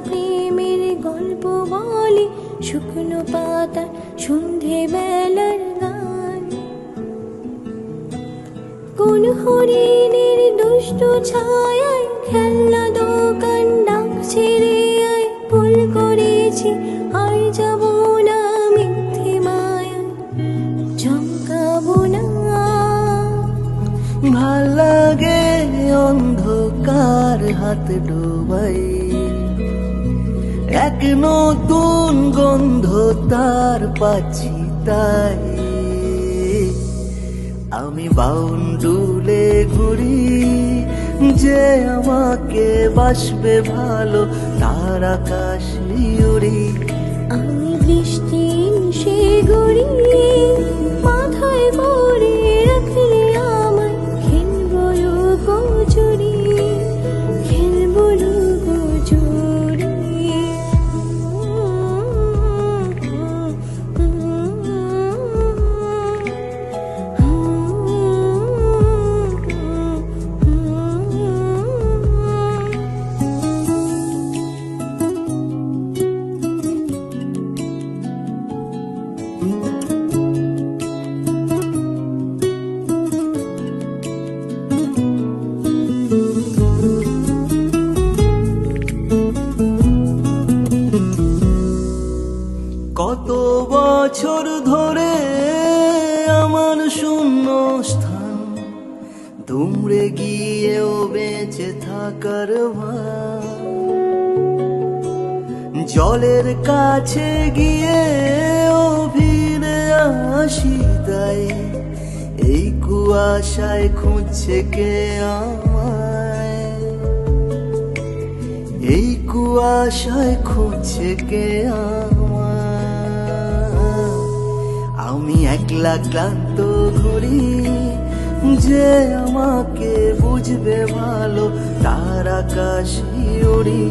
প্রেমের গল্প বলে শুকনো পাতা সন্ধে বেলার গান। কোন হরিণের দুষ্ট ছায়ায় খেলনা দোকান ডাকছে রে আয়, ভুল করেছি আর যাব না মিথ্যে মায়ায় চমকাবো না। ভাল লাগে অন্ধকার হাত ডোবাই, এক নতুন গন্ধ তার পাচ্ছি তাই। আমি বাউন্ডুলে ঘুরি, যে আমাকে বাসবে ভালো তার আকাশে উড়ি। আমি বৃষ্টি সে গড়ি, মাথায় করে রাখলে আমায় খেলবো লুকোচুরি, খেলবো লুকোচুরি। কত বছর ধরে আমার শূন্য স্থান দুমড়ে গিয়েও বেঁচে থাকার ভান। জলের কাছে গিয়ে ও ফিরে আসি তাই, এই কুয়াশায় খুঁজছে কে আমায়, এই কুয়াশায় খুঁজছে কে আমায়। আমি একলা ক্লান্ত ঘুরি, যে আমাকে বুঝবে ভালো তার আকাশে উড়ি।